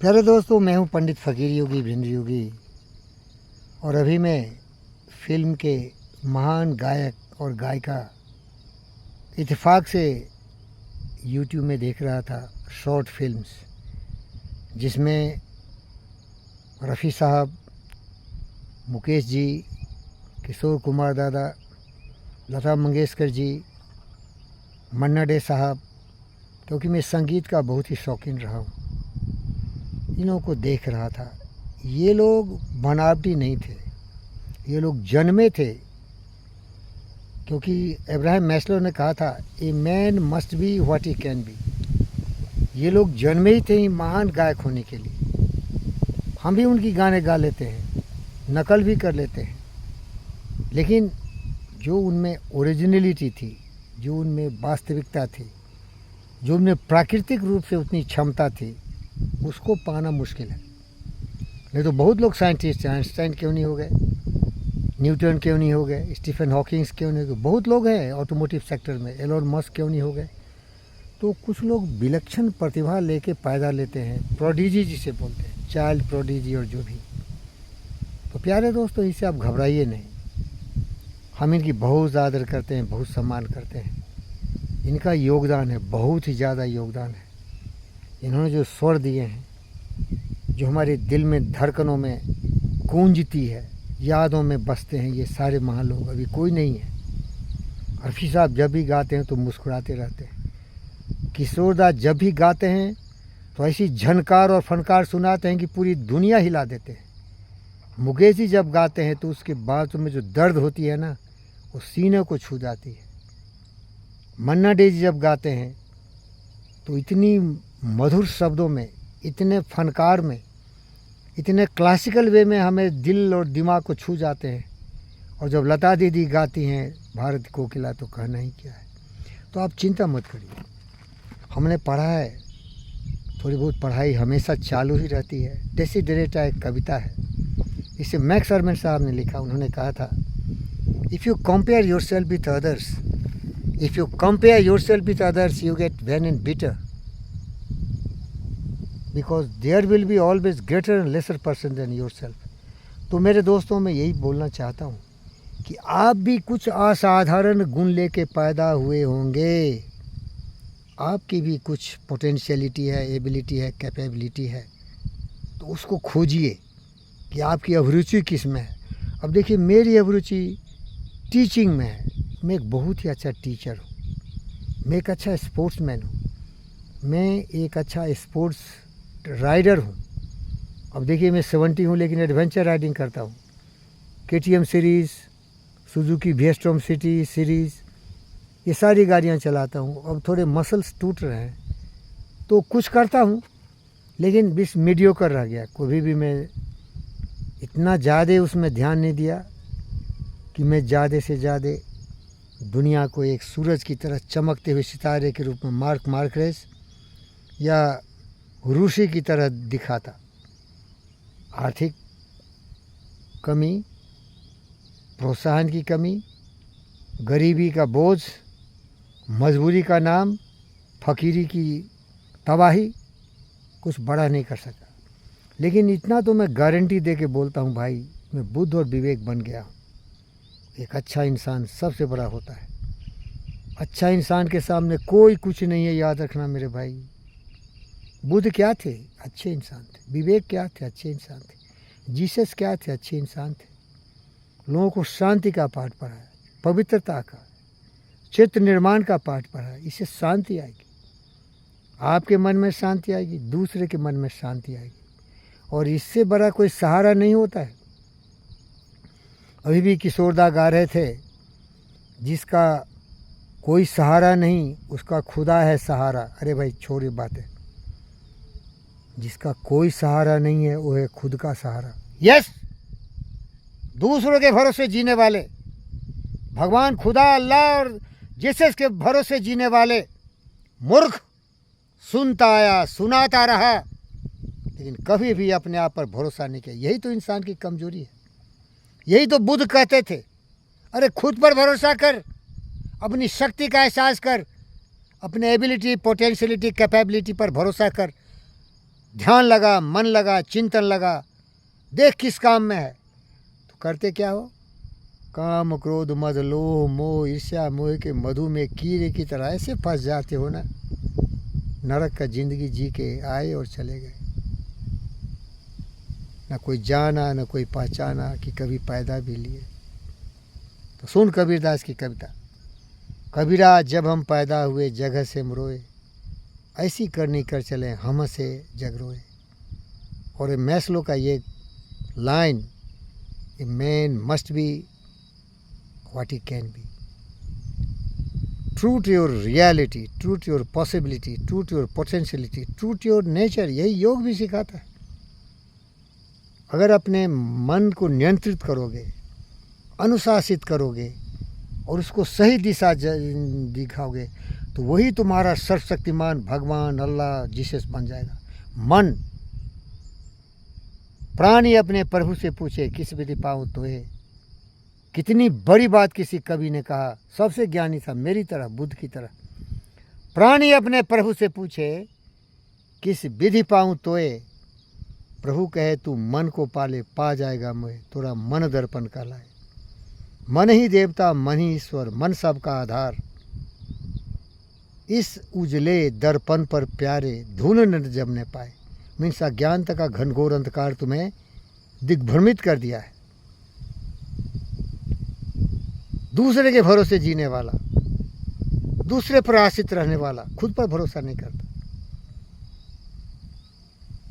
प्यारे दोस्तों, मैं हूं पंडित फ़कीर योगी भिंड योगी और अभी मैं फ़िल्म के महान गायक और गायिका इत्तेफाक से यूट्यूब में देख रहा था शॉर्ट फिल्म्स, जिसमें रफ़ी साहब, मुकेश जी, किशोर कुमार दादा, लता मंगेशकर जी, मन्ना डे साहब, क्योंकि मैं संगीत का बहुत ही शौकीन रहा हूँ, इन्हों को देख रहा था। ये लोग बनावटी नहीं थे, ये लोग जन्मे थे, क्योंकि अब्राहम मैस्लो ने कहा था a man must be what he can be. ये लोग जन्मे ही थे महान गायक होने के लिए। हम भी उनकी गाने गा लेते हैं, नकल भी कर लेते हैं, लेकिन जो उनमें ओरिजिनलिटी थी, जो उनमें वास्तविकता थी, जो उनमें प्राकृतिक रूप से उतनी क्षमता थी, उसको पाना मुश्किल है। नहीं तो बहुत लोग साइंटिस्ट हैं, आइंस्टाइन क्यों नहीं हो गए, न्यूटन क्यों नहीं हो गए, स्टीफन हॉकिंग्स क्यों नहीं हो गए, बहुत लोग हैं ऑटोमोटिव सेक्टर में, एलोन मस्क क्यों नहीं हो गए। तो कुछ लोग विलक्षण प्रतिभा लेके पैदा लेते हैं, प्रोडिजी जिसे बोलते हैं, चाइल्ड प्रोडिजी और जो भी। तो प्यारे दोस्तों, इससे आप घबराइए नहीं। हम इनकी बहुत आदर करते हैं, बहुत सम्मान करते हैं। इनका योगदान है, बहुत ही ज़्यादा योगदान है। इन्होंने जो स्वर दिए हैं, जो हमारे दिल में धड़कनों में गूंजती है, यादों में बसते हैं, ये सारे महान लोग अभी कोई नहीं है। रफ़ी साहब जब भी गाते हैं तो मुस्कुराते रहते हैं। किशोर दा जब भी गाते हैं तो ऐसी झनकार और फनकार सुनाते हैं कि पूरी दुनिया हिला देते हैं। मुकेश जी जब गाते हैं तो उसके बातों में जो दर्द होती है ना, वो सीने को छू जाती है। मन्ना डे जी जब गाते हैं तो इतनी मधुर शब्दों में, इतने फनकार में, इतने क्लासिकल वे में हमें दिल और दिमाग को छू जाते हैं। और जब लता दीदी गाती हैं भारत कोकिला, तो कहना ही क्या है। तो आप चिंता मत करिए, हमने पढ़ा है, थोड़ी बहुत पढ़ाई हमेशा चालू ही रहती है। डेसिडेरेटा एक कविता है, इसे मैक्स अरमैन साहब ने लिखा। उन्होंने कहा था, if you compare yourself with others, if you compare yourself with others, you get vain and bitter, because there will be always greater and lesser person than yourself. तो मेरे दोस्तों, मैं यही बोलना चाहता हूँ कि आप भी कुछ असाधारण गुण लेके पैदा हुए होंगे। आपकी भी कुछ पोटेंशियलिटी है, एबिलिटी है, कैपेबिलिटी है, तो उसको खोजिए कि आपकी अभिरुचि किस में है। अब देखिए, मेरी अभिरुचि टीचिंग में है। मैं एक बहुत ही अच्छा टीचर हूँ, मैं एक अच्छा स्पोर्ट्समैन हूँ, मैं एक अच्छा स्पोर्ट्स राइडर हूँ। अब देखिए, मैं 70 हूँ लेकिन एडवेंचर राइडिंग करता हूँ। KTM series, Suzuki V Strom city series, ये सारी गाड़ियाँ चलाता हूँ। अब थोड़े मसल्स टूट रहे हैं तो कुछ करता हूँ, लेकिन बिस मीडियोकर रह गया। कभी भी मैं इतना ज़्यादा उसमें ध्यान नहीं दिया कि मैं ज़्यादा से ज़्यादा दुनिया को एक सूरज की तरह चमकते हुए सितारे के रूप में मार्क मार्क्रेस या रूसी की तरह दिखाता। आर्थिक कमी, प्रोत्साहन की कमी, गरीबी का बोझ, मजबूरी का नाम, फ़कीरी की तबाही, कुछ बड़ा नहीं कर सका। लेकिन इतना तो मैं गारंटी दे के बोलता हूँ भाई, मैं बुद्ध और विवेक बन गया हूँ। एक अच्छा इंसान सबसे बड़ा होता है। अच्छा इंसान के सामने कोई कुछ नहीं है, याद रखना मेरे भाई। बुद्ध क्या थे? अच्छे इंसान थे। विवेक क्या थे? अच्छे इंसान थे। जीसस क्या थे? अच्छे इंसान थे। लोगों को शांति का पाठ पढ़ाया, पवित्रता का, चित्र निर्माण का पाठ पढ़ाया। इससे शांति आएगी, आपके मन में शांति आएगी, दूसरे के मन में शांति आएगी, और इससे बड़ा कोई सहारा नहीं होता है। अभी भी किशोरदा गा रहे थे, जिसका कोई सहारा नहीं उसका खुदा है सहारा। अरे भाई छोड़िए बातें, जिसका कोई सहारा नहीं है वो है खुद का सहारा। यस, दूसरों के भरोसे जीने वाले, भगवान खुदा, अल्लाह और जीसस के भरोसे जीने वाले मूर्ख सुनता आया, सुनाता रहा, लेकिन कभी भी अपने आप पर भरोसा नहीं किया। यही तो इंसान की कमजोरी है। यही तो बुद्ध कहते थे, अरे खुद पर भरोसा कर, अपनी शक्ति का एहसास कर, अपने एबिलिटी, पोटेंशियलिटी, कैपेबिलिटी पर भरोसा कर, ध्यान लगा, मन लगा, चिंतन लगा, देख किस काम में है, तो करते क्या हो, काम क्रोध मद लोह मोह ईर्ष्या मोह के मधु में कीड़े की तरह ऐसे फंस जाते हो ना, नरक का जिंदगी जी के आए और चले गए, ना कोई जाना ना कोई पहचाना कि कभी पैदा भी लिए। तो सुन कबीरदास की कविता, कबीरा जब हम पैदा हुए जगह से मरोए, ऐसी करनी कर चले हम से जग रोए। और मैस्लो का ये line, a man must be what he can be, true to your reality, true to your possibility, true to your potentiality, true to your nature। यही योग भी सिखाता है। अगर अपने मन को नियंत्रित करोगे, अनुशासित करोगे और उसको सही दिशा दिखाओगे, तो वही तुम्हारा सर्वशक्तिमान भगवान अल्लाह जीसस बन जाएगा। मन प्राणी अपने प्रभु से पूछे किस विधि पाऊँ तोहे। कितनी बड़ी बात किसी कवि ने कहा, सबसे ज्ञानी था मेरी तरह, बुद्ध की तरह। प्राणी अपने प्रभु से पूछे किस विधि पाऊँ तोए, प्रभु कहे तू मन को पाले पा जाएगा मोहे, तोरा मन दर्पण कहलाए। मन ही देवता मन ही ईश्वर, मन सबका आधार, इस उजले दर्पण पर प्यारे धूल न जब ने पाए। मीन्स अज्ञानता का घनघोर अंधकार तुम्हें दिग्भ्रमित कर दिया है। दूसरे के भरोसे जीने वाला, दूसरे पर आश्रित रहने वाला, खुद पर भरोसा नहीं करता।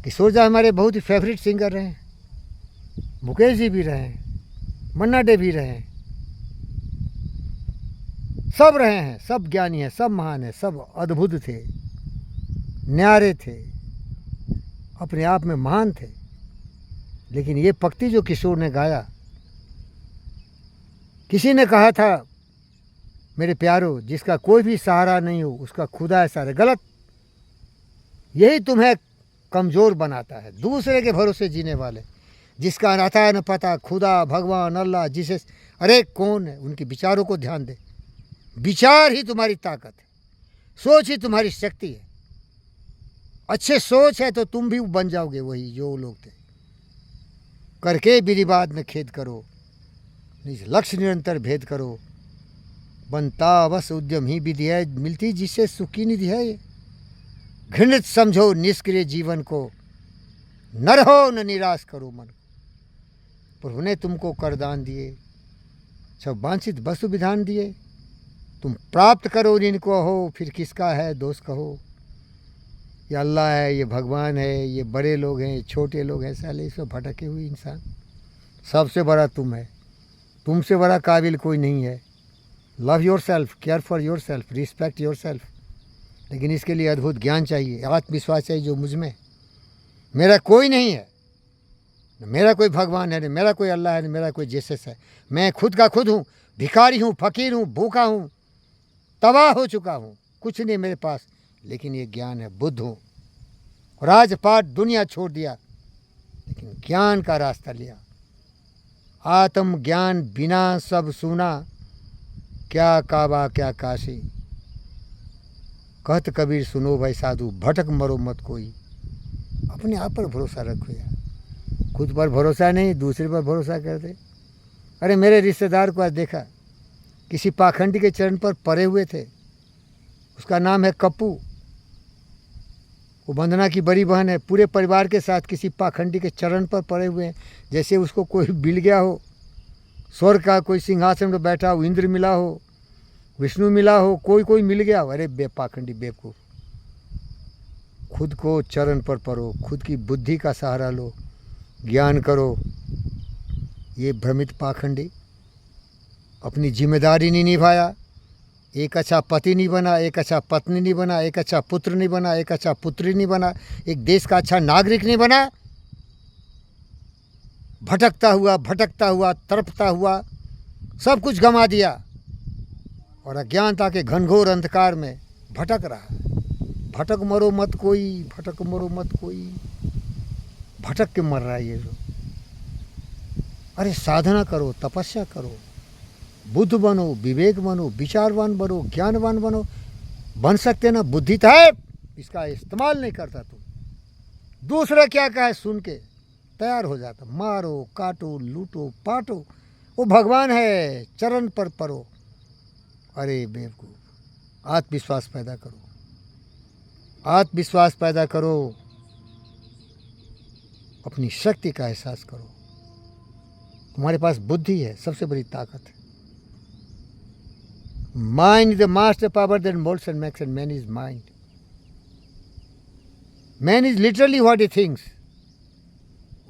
किशोर दा हमारे बहुत ही फेवरेट सिंगर रहे हैं, मुकेश जी भी रहे हैं, मन्ना डे भी रहे हैं, सब रहे हैं, सब ज्ञानी हैं, सब महान हैं, सब अद्भुत थे, न्यारे थे, अपने आप में महान थे। लेकिन ये पंक्ति जो किशोर ने गाया, किसी ने कहा था मेरे प्यारो जिसका कोई भी सहारा नहीं हो उसका खुदा है सहारा। गलत, यही तुम्हें कमज़ोर बनाता है। दूसरे के भरोसे जीने वाले, जिसका आता न पता, खुदा भगवान अल्लाह जीसस, अरे कौन है, उनके विचारों को ध्यान दे। विचार ही तुम्हारी ताकत है, सोच ही तुम्हारी शक्ति है। अच्छे सोच है तो तुम भी बन जाओगे वही जो लोग थे। करके विधिवाद में खेद करो, निज लक्ष्य निरंतर भेद करो, बनता बस उद्यम ही विधि है, मिलती जिससे सुखी निधि है। ये घृणित समझो निष्क्रिय जीवन को, न रहो न निराश करो मन। प्रभु ने तुमको करदान दिए, सब वांछित वस्तु विधान दिए, तुम प्राप्त करो जिनको हो, फिर किसका है दोष कहो। ये अल्लाह है, ये भगवान है, ये बड़े लोग हैं, छोटे लोग हैं, साले सब भटके हुए इंसान। सबसे बड़ा तुम है, तुमसे बड़ा काबिल कोई नहीं है। Love your self, care for your self, respect your self. लेकिन इसके लिए अद्भुत ज्ञान चाहिए, आत्मविश्वास चाहिए जो मुझ में। मेरा कोई नहीं है, न मेरा कोई भगवान है, न मेरा कोई अल्लाह है, न मेरा कोई जीसस है। मैं खुद का खुद हूँ, भिखारी हूँ, फकीर हूँ, भूखा हूँ, तबाह हो चुका हूँ, कुछ नहीं मेरे पास, लेकिन ये ज्ञान है, बुद्ध हूँ। राजपाट दुनिया छोड़ दिया, लेकिन ज्ञान का रास्ता लिया। आत्म ज्ञान बिना सब सुना, क्या काबा क्या काशी। कहत कबीर सुनो भाई साधु, भटक मरो मत कोई। अपने आप पर भरोसा रखो यार, खुद पर भरोसा नहीं, दूसरे पर भरोसा कर दे। अरे मेरे रिश्तेदार को आज देखा, किसी पाखंडी के चरण पर पड़े हुए थे, उसका नाम है कप्पू, वो वंदना की बड़ी बहन है, पूरे परिवार के साथ किसी पाखंडी के चरण पर पड़े हुए हैं, जैसे उसको कोई मिल गया हो, स्वर्ग का कोई सिंहासन में बैठा हो, इंद्र मिला हो, विष्णु मिला हो, कोई मिल गया हो। अरे पाखंडी बेवकूफ़, खुद को चरण पर पड़ो, खुद की बुद्धि का सहारा लो, ज्ञान करो। ये भ्रमित पाखंडी अपनी जिम्मेदारी नहीं निभाया, एक अच्छा पति नहीं बना, एक अच्छा पत्नी नहीं बना, एक अच्छा पुत्र नहीं बना, एक अच्छा पुत्री नहीं बना, एक देश का अच्छा नागरिक नहीं बना। भटकता हुआ तड़पता हुआ सब कुछ गंवा दिया और अज्ञानता के घनघोर अंधकार में भटक रहा। भटक मरो मत कोई, भटक मरो मत कोई, भटक के मर रहा है ये लोग। अरे साधना करो, तपस्या करो, बुद्ध बनो, विवेक बनो, विचारवान बनो, ज्ञानवान बनो। बन सकते ना, बुद्धि तो है, इसका इस्तेमाल नहीं करता तुम। दूसरा क्या कहे सुन के तैयार हो जाता, मारो काटो लूटो पाटो, वो भगवान है, चरण पर परो। अरे बेवकूफ, आत्मविश्वास पैदा करो, आत्मविश्वास पैदा करो, अपनी शक्ति का एहसास करो। तुम्हारे पास बुद्धि है, सबसे बड़ी ताकत है। Mind is the master power that moulds and makes, and man is mind. Man is literally what he thinks,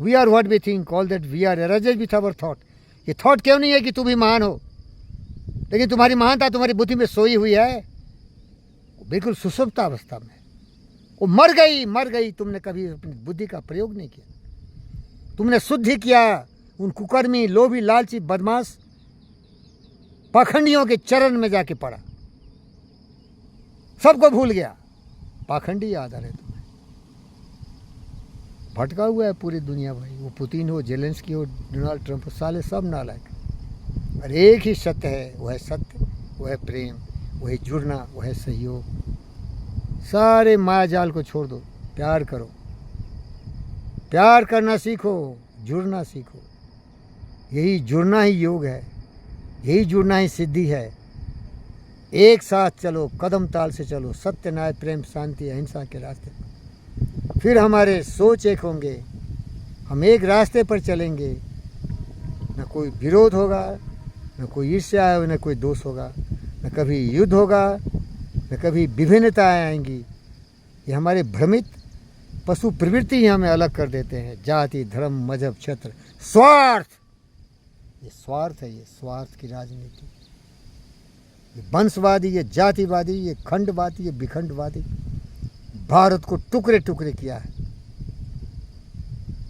we are what we think, all that we are arised with our thought. ये thought क्यों नहीं है कि तुम ही महान हो, लेकिन तुम्हारी महानता तुम्हारी बुद्धि में सोई हुई है, बिल्कुल सुसुप्त अवस्था में। वो मर गई। तुमने कभी अपनी बुद्धि का प्रयोग नहीं किया, तुमने शुद्धि किया उन कुकर्मी लोभी लालची बदमाश पाखंडियों के चरण में जाके पड़ा, सबको भूल गया, पाखंडी याद आ रहे तुम्हें। भटका हुआ है पूरी दुनिया भाई, वो पुतिन हो, जेलेंस्की हो, डोनाल्ड ट्रंप हो, साले सब नालायक। और एक ही सत्य है, वह है सत्य, वह है प्रेम, वह है जुड़ना, वह है सहयोग। सारे मायाजाल को छोड़ दो, प्यार करो, प्यार करना सीखो, जुड़ना सीखो। यही जुड़ना ही योग है, यही जुड़ना ही सिद्धि है। एक साथ चलो, कदम ताल से चलो, सत्य न्याय प्रेम शांति अहिंसा के रास्ते, फिर हमारे सोच एक होंगे, हम एक रास्ते पर चलेंगे। न कोई विरोध होगा, न कोई ईर्ष्या, न कोई दोष होगा, न कभी युद्ध होगा, न कभी विभिन्नताएं आएंगी। ये हमारे भ्रमित पशु प्रवृत्ति ही हमें अलग कर देते हैं। जाति धर्म मजहब क्षेत्र स्वार्थ, ये स्वार्थ है, ये स्वार्थ की राजनीति, ये वंशवादी, ये जातिवादी, ये खंडवादी, ये विखंडवादी भारत को टुकड़े टुकड़े किया है।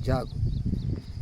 जागो।